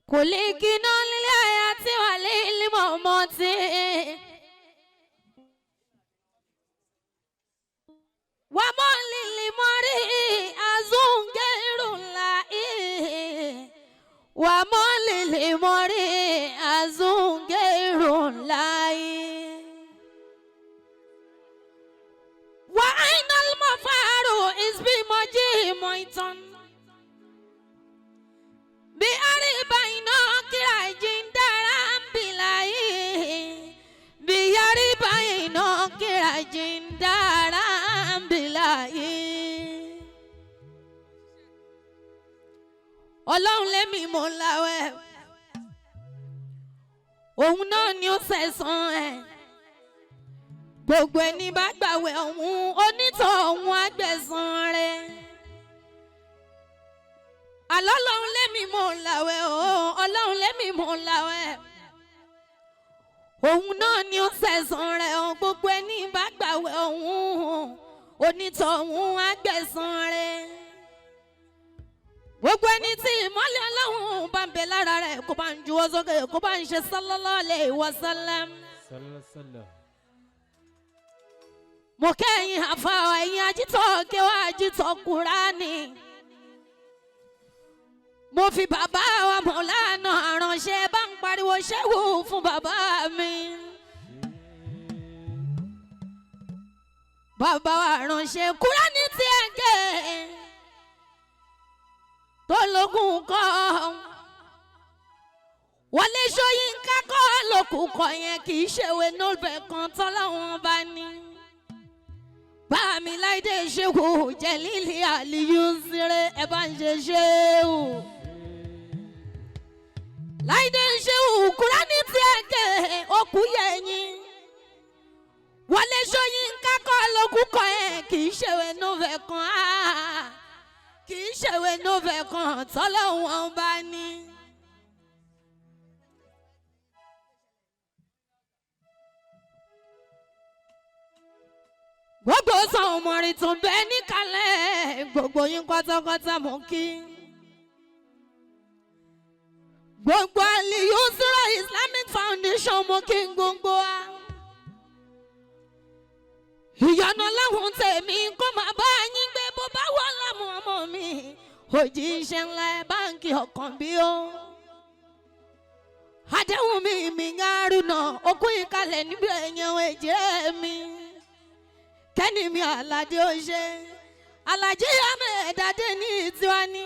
kulikina lil hayati walil mamati wa man lil mari azungirun la'i wa man lil mari azungirun la'i wa ainal mafaru is bi maji moiton bi ariba ino kira jindaram bilai bi ariba ino kira jindaram bilai Ọlọ́run lèmi mo láwẹ̀ òun náà ni ó sẹ̀san ẹ̀ gbogbo ẹni bá gbàwẹ̀ òun onítọ̀ òun àgbẹ̀san rẹ̀ àlọ́ Ọlọ́run lèmi mo láwẹ̀ Ọlọ́run lèmi mo láwẹ̀ òun náà ni ó sẹ̀san rẹ̀ gbogbo ẹni bá gbàwẹ̀ òun onítọ̀ òun àgbẹ̀san rẹ̀ gbogbo ẹni tí ìmọ́lẹ̀ Ọlọ́run bá ń bẹ lára rẹ̀ kó bá ń juwọ́ sókè kó bá ń ṣe sallallahu alayhi wa sallam. mo kẹ́yìn àfa ẹ̀yìn ajítọ̀ kéwà ajítọ̀ Kùránì mo fi bàbá wa Mọ̀lánà ránṣẹ́ bá ń pariwo ṣẹ́wù fún bàbá mi. bàbá wa ránṣẹ́ Kùránì tí ẹ gé tó lókun kọ́ Wọlé Ṣóyínká kọ́ lókun kọ́ yẹn kì í ṣèwé nọ́ọ̀bẹ̀ kan tọ́láwọn bá ní. bá mi Láìdé Ṣéwù Jẹ̀lílì Àlìyú Sire ẹ bá ń ṣe ṣéwù. Láìdé Ṣéwù Kùránì tí ẹ ké òkú yẹ̀yìn. Wọlé Ṣóyínká kọ́ lókun kọ́ yẹn kì í ṣèwé nọ́ọ̀bẹ̀ kan kì í ṣèwé nọ́ọ̀bẹ̀ kan tọ́láwọn bá ní. gbogbo san ọmọrin tún bẹ níkàlẹ̀ gbogbo yín pátápátá mọ̀ kí. gbogbo Àlìyú Sire Islamic Foundation mọ̀ kí gbogbo wa. ìyọ̀nà láwọn tèmi kó máa bá yín gbé bó bá wà lámú ọmọ mi òjíṣẹ́ ńlá báńkì ọkàn bí ó. àdéhùn mi ń Haruna okú ìkàlẹ̀ níbi ẹ̀yàn èjìrẹ́ mi. kẹ́ni mi Àlàdé ó ṣe Aláàjì Ahmed Adé ní tiwa ní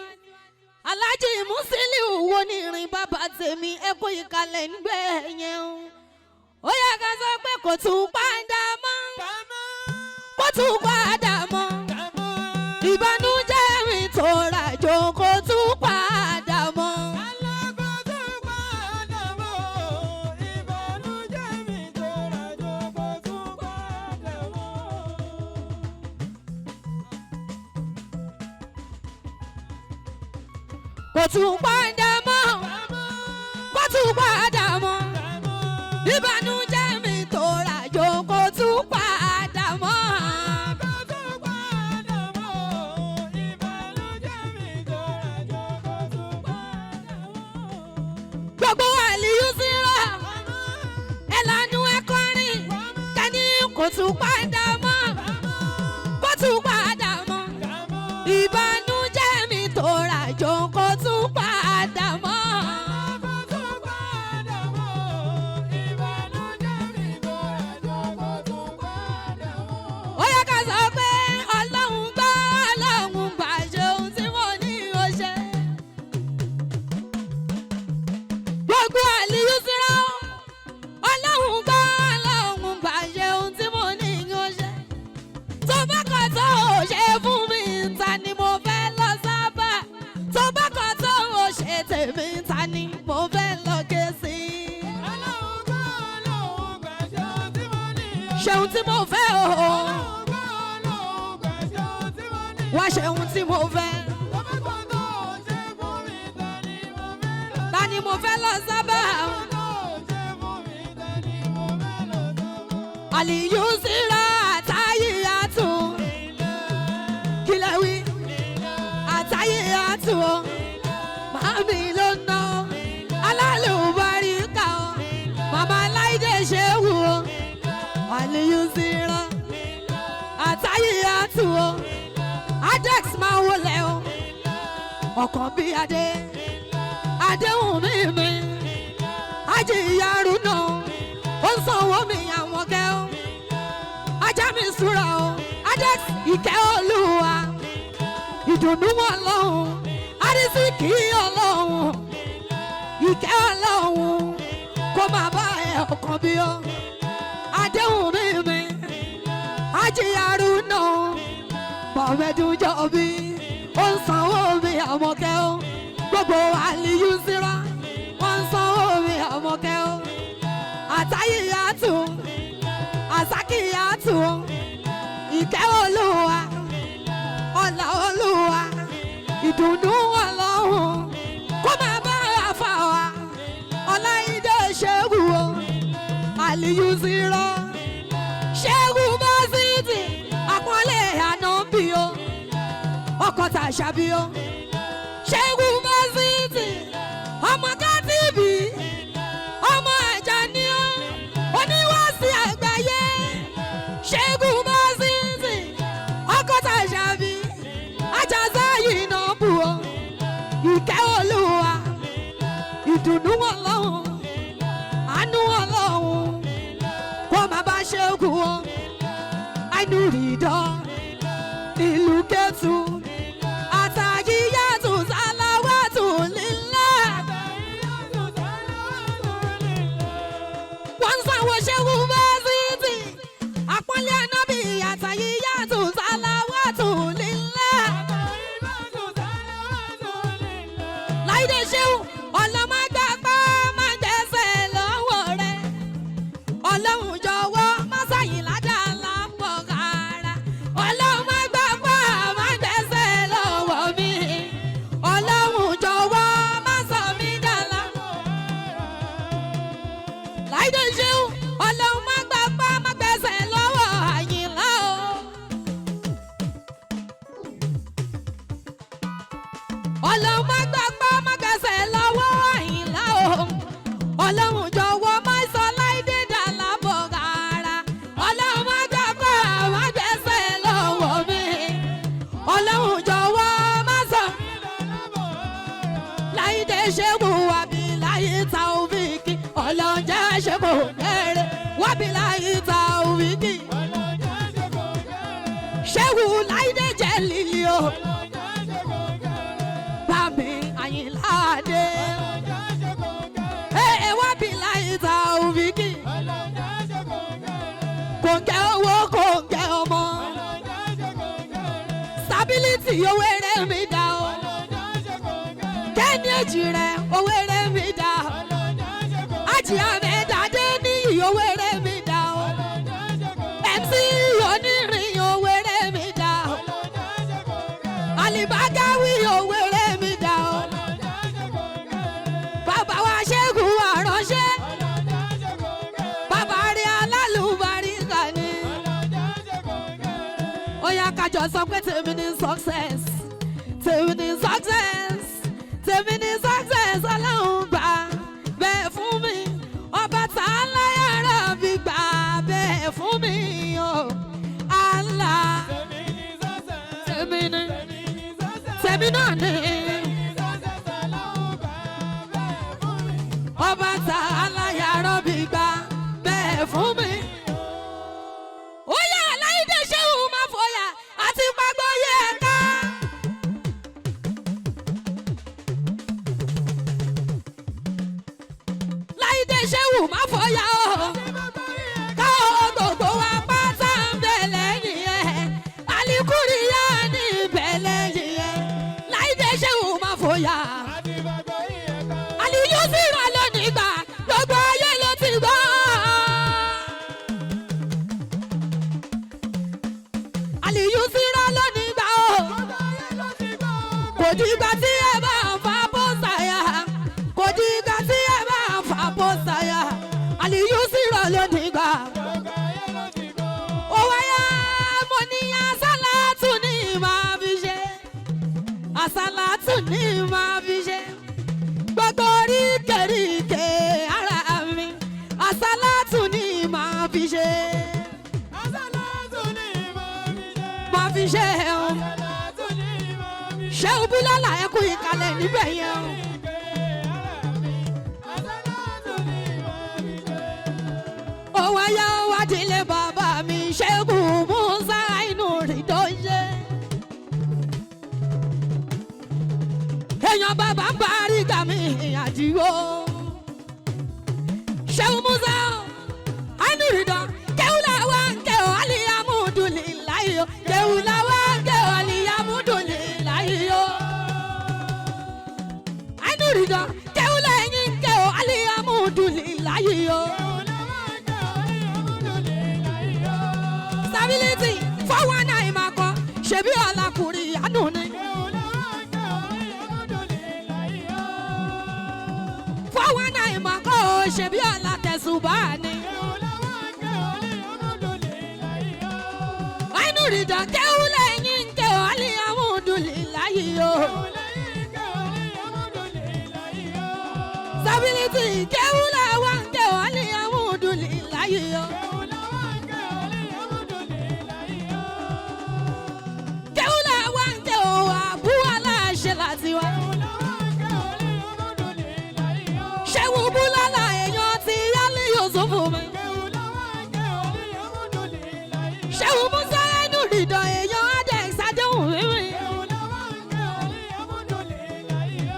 Aláàjì Musiliu wo ní ìrìn bàbá tèmi ẹkú ìkàlẹ̀ nígbẹ̀ yẹn o. ó yẹ ká sọ pé kò tún padà mọ́ kò tún padà mọ́ ìbànújẹ́ mi tó ràjò kò tún padà mọ́. kò tún padà mọ́ kò tún padà mọ́ ìbànújẹ́ mi tó ràjò kò tún padà mọ́. gbogbo Àlìyú Sire ẹ̀lànà ẹ̀kọrin kẹ́ni kò tún padà mọ́ kò tún padà mọ́ ìbànújẹ́ mi tó ràjò kò tún padà mọ́. ó yẹ ká sọ pé Ọlọ́run gbọ́ Ọlọ́run gbà ṣe ohun tí mo ní ó ṣe. gbogbo Àlìyú Sire Ọlọ́run gbọ́ Ọlọ́run gbà ṣe ohun tí mo ní ó ṣe. tó bá kọ̀ tó ò ṣe fún mi ta ni mo fẹ́ lọ sábà. tó bá kọ̀ tó ò ṣe tèmi ta ni mo fẹ́ lọ ké sí. ṣe ohun tí mo fẹ́ o. wá ṣe ohun tí mo fẹ́. ta ni mo fẹ́ lọ sábà. Àlìyú Sire Àtàyíyàtù kílẹ̀ wí Àtàyíyàtù màmí ló ná ọkàn bí adé adéhùn mímí ajíyàrú náà ó ń sanwó mi àwọn kẹ́ ọ́ ajá mi súra ọ́ adé ìkẹ́ olúwa ìdùnnú ọlọ́run àrísìkí ọlọ́run ìkẹ́ ọlọ́run kó máa bá ẹ ọkàn bí ọ́ adéhùn mímí ajíyàrú náà bọ̀mẹ́dún jọ bí ó ń sanwó mi àwọn kẹ́ ọ́ gbogbo àlìyú síra wọ́n ń sanwó mi àwọn kẹ́ ọ́ àtàyíyàtù àsákìyàtù ìkẹ́ olúwa ọlá olúwa ìdùnnú ọlọ́run kó máa bá àfà wa ọláìdé ṣẹ́gun o àlìyú síra ṣẹ́gun bá síìtì àpọ́nlé ànábì o ọkọ̀ tàṣàbí o ṣẹ́gun bá síìtì ọmọ kátìbì ọmọ àjàní o oníwàásí àgbáyé ṣẹ́gun bá síìtì ọkọ̀ tàṣàbí àjàzá yìí náà bù o ìkẹ́ olúwa ìdùnnú ọlọ́run àánú ọlọ́run kó máa bá ṣẹ́gun o àìnú rìdọ́ ìlú kẹ́tù àtàyíyàtù sálàwàtù lílá wọ́n ń sanwó ṣẹ́gun bá síìtì àpọ́nlé ànábì àtàyíyàtù sálàwàtù lílá láìdé ṣéun ọlọ́mọgbàgbà máa gbẹ́sẹ̀ lọ́wọ́ rẹ̀ ọlọ́run jọ̀wọ́ má sàyìn ládàá lápọ̀ rárá ọlọ́mọgbàgbà máa gbẹ́sẹ̀ lọ́wọ́ mi ọlọ́run jọ̀wọ́ má sọ mí dàlá láìdé ṣéun ọlọ́mọgbàgbà máa gbẹ́sẹ̀ lọ́wọ́ àyìnlá o. ọlọ́mọgbàgbà máa gbẹ́sẹ̀ lọ́wọ́ àyìnlá o ọlọ́run jọ̀wọ́ má sọ láìdé dà lábọ̀ rárá ọlọ́mọgbàgbà máa gbẹ́sẹ̀ lọ́wọ́ mi ọlọ́run jọ̀wọ́ má sọ láìdé ṣẹ́gun wàbí láyé ta òfìkì ọlọ́njẹ́ ṣẹ́gun kẹrẹ wàbí láyé ta òfìkì ṣẹ́gun láìdé jẹ́ lílì o bàmí àyìnláde wàbí láyé ta òfìkì kòǹkẹ́ owó kòǹkẹ́ ọmọ stability owó eré mi dá o kẹ́ni èjì rẹ̀ owó eré mi dá o àjì àmẹ́dàdé ní owó eré mi dá o MC onírin owó eré mi dá o alibagawi owó eré mi dá o bàbá wa ṣẹ́gun àránṣẹ́ bàbá rí alálùbáríkà ni ó yá kájọ sọ pé tèmi ní success tèmi ní success tèmi ní success ọlọ́run gbà bẹ́ẹ̀ fún mi ọba tá a láyàrá mi gbà bẹ́ẹ̀ fún mi o Allah tèmi ní tèmi náà ní ọba tá a láyàrá mi gbà bẹ́ẹ̀ fún mi. ó yá láìdé ṣéun máa fòyà àti pàgbọ́ yẹ ká. láìdé ṣéun máa fòyà o ká o gbogbo wa pátá ń bẹ lẹ́yìn ẹ̀ alikuriya ní ibẹ̀ lẹ́yìn ẹ̀ láìdé ṣéun máa fòyà. Aliyu sì rà lónìí gbà gbogbo ayé ló ti gbọ́. Aliyu sì rà lónìí gbà o. Kò dìgbà tí ẹ bá ń fa bọ́sà yá. Kò dìgbà tí ẹ bá ń fa bọ́sà yá. Aliyu sì rà lónìí gbà. Ó wáyà mo ní àsálàtù ní màá fi ṣe. Àsálàtù ní màá fi ṣe. Gbogbo oríkèéríkè ara mi àsálàtù ni màá fi ṣe. Màá fi ṣe ṣé o búlọ́lá ẹ kú ìka níbẹ̀ yẹn. Ó wáyá wá délé bàbá mi Ṣẹ́gun Músà inú rí tó ń ṣe. Èèyàn bàbá ń parí gàmí àdìwó. Ṣẹ́gun Músà inú rí tó. Kéwùlà wá ń ké o alihamudulilayi o. Kéwùlà wá ń ké o alihamudulilayi o. Inú rí tó. Kéwùlà yín ń ké o alihamudulilayi o. Stability fọwọ́ náà ìmọ̀ kan ṣebí ọ̀làkùnrin àánú ni. Fọwọ́ náà ìmọ̀ kan ṣebí ọ̀làtẹ̀sùbá ni. Inú rìndọ̀ kéwú lẹ́yìn ké o alihamudulilayi o. Stability kéwú lẹ́wọ̀n ké o alihamudulilayi o. Ṣẹ́wó búlálà èèyàn ti yálé Yusuf mi. Ṣẹ́wó Músà inú rìndọ̀ èèyàn Adex Adéhùn mímì.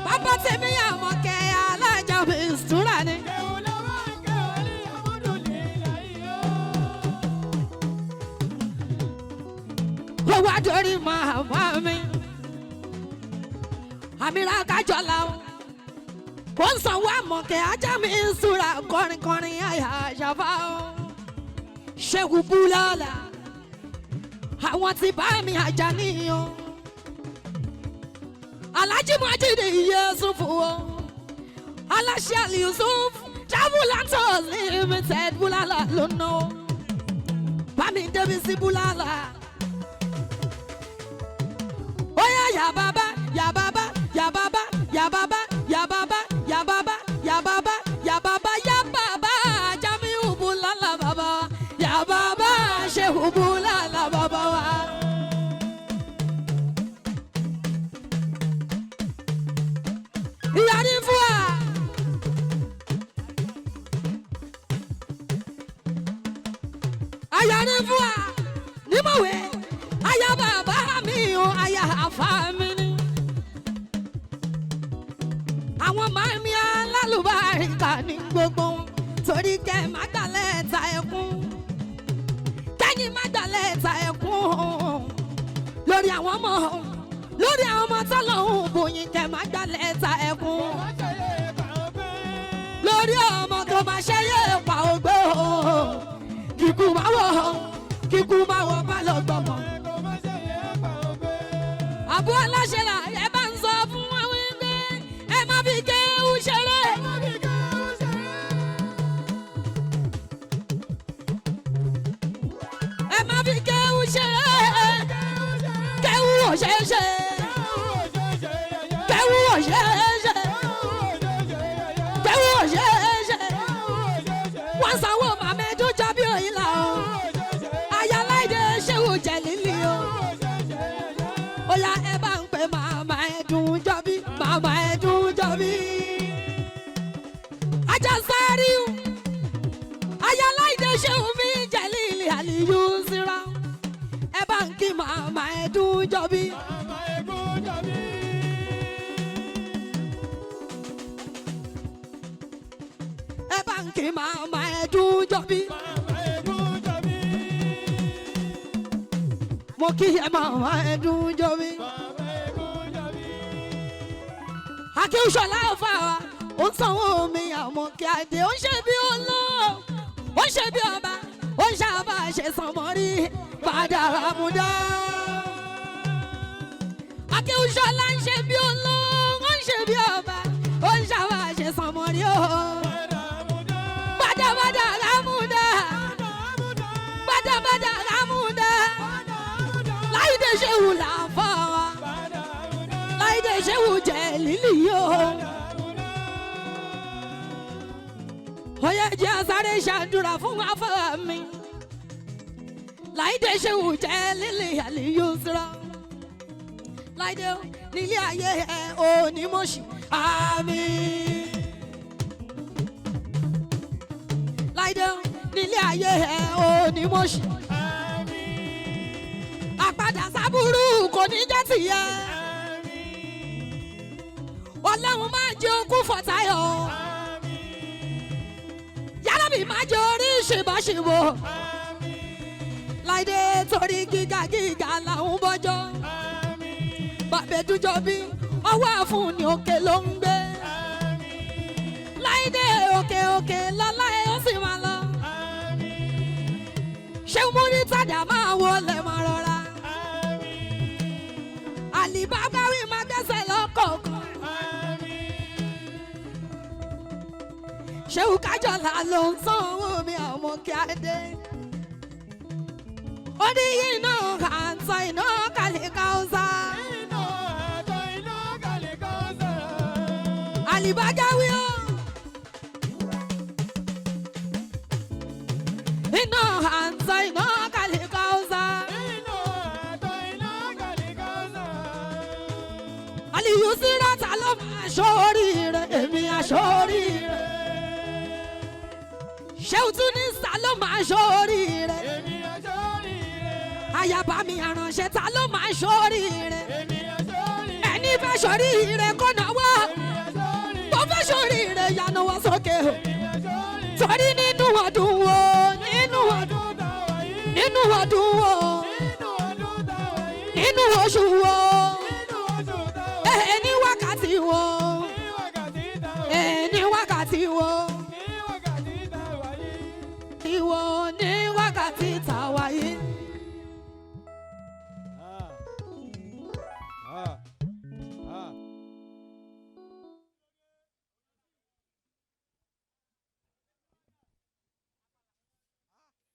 Bàbá tèmi Àmọ̀kẹ́ alájà mi ìṣúra ni. Ó wá dórí màmá mi. Àmìrà Kájọlá o. Ó ń sanwó Àmọ̀kẹ́ ajá mi ìṣúra kọrin àyà àṣàfà o. Ṣẹ́gun búlálà àwọn ti bá mi àjà níyàn. Alhaji Majidi Yusuf o. Aláṣẹ Ali Yusuf Travel and Tours Limited búlálà ló ná o. Bá mi débi sí búlálà. Ó yá yà bàbá yà bàbá yà bàbá yà bàbá yà bàbá yà bàbá yà bàbá yà bàbá yà bàbá Jamiu búlálà bàbá yà bàbá Shehu búlálà bàbá wa. Ìyá ní fún wa. Àyà ní fún wa. Nímọ̀wé àyà bàbá mi o àyà àfà mi ni. Àwọn màmí alálùbáríkà ní gbogbo wọn torí kẹ́ má gbàlẹ̀ ta ẹkún. Kẹ́yìn má gbàlẹ̀ ta ẹkún lórí àwọn ọmọ tọ́lọ́hún bòyìn kẹ́ má gbàlẹ̀ ta ẹkún. Lórí ọmọ tó máa ṣẹ́yẹ pa ògbó kíkú máa wọ̀ bá lọ gbọ̀ngàn. Àbú aláṣẹ là ẹ bá ń sọ fún wọn wípé ẹ má fi kéwú ṣeré. Ẹ má fi kéwú ṣeré. Kéwú ò ṣe é ṣe. Kéwú ò ṣe é ṣe. Kéwú ò ṣe é ṣe. Wọ́n sanwó Màmẹ́dú Jábí Òyìnlá o. Ayáláìdé Ṣéwù Jẹ̀lílì o. Ó yá ẹ bá ń pè Màmá Ẹ̀dùn Jọ́bí, Màmá Ẹ̀dùn Jọ́bí. Ajá Sáríù, Ayáláìdé Ṣéwù mi Jẹ̀lílì Àlìyú Síra. Ẹ bá ń kí Màmá Ẹ̀dùn Jọ́bí. Ẹ bá ń kí Màmá Ẹ̀dùn Jọ́bí. Mo kí ẹ Màmá Ẹ̀dùn Jọ́bí. Akínsọ̀lá ọ̀fà wa ó ń sanwó mi Àmọ̀kẹ́ Adé ó ń ṣe bí olóò ó ń ṣe bí ọba ó ń ṣàbà ṣe sànmọ́rí padà àmúdá. Akínsọ̀lá ń ṣe bí olóò ó ń ṣe bí ọba ó ń ṣàbà ṣe sànmọ́rí o. Padà àmúdá padà àmúdá. Láìdé Ṣéwù làǹfà wa Láìdé Ṣéwù Jẹ̀lílì o. Ó yá jẹ́ asáré ṣàdúrà fún àfà mi. Láìdé Ṣéwù Jẹ̀lílì Àlìyú Síra. Láìdé nílé ayé ẹ onímọ̀ṣì àmín. Láìdé nílé ayé ẹ onímọ̀ṣì àmín. Àpadà sábúrú kò ní jẹ́ tìyẹ. Ọlọ́run máa jẹ́ okú fọ̀tayọ̀. Yàrábì máa jẹ́ orí ṣìbọ̀ṣìbò. Láìdé torí gíga gíga làwọn bọ́jọ́. Bàbẹ̀dújọ́ bí ọwọ́ àfún ni òkè ló ń gbé. Láìdé òkè òkè lọ́lá ẹ̀ ó sì máa lọ. Ṣé múrí tàdá máa wọlé máa rọra. Àlìbábáwí máa gẹ́sẹ̀ lọ́kọ̀ọ̀kan. Ṣéwù Kájọlá ló ń sanwó mi àwọn kí á dé. Ó ní iná àǹtọ̀ iná kàlíkà ọ̀sà. Àlìbágáwí ó. Iná àǹtọ̀ iná kàlíkà ọ̀sà. Àlìyú sí rọ́tà ló máa ṣoríire, èmi àṣoríire. Ṣéwù tún ní sá ló máa ṣoríire. Àyàbá mi àránṣẹ́ ta ló máa ṣoríire. Ẹni fẹ́ ṣoríire kó náwó. Tó fẹ́ ṣoríire yánáwó sókè o. Torí nínú ọdún wo, nínú ọdún wo, nínú oṣù wo, ní wákàtí wo, ní wákàtí wo, ìwọ ní wákàtí tàwa yìí.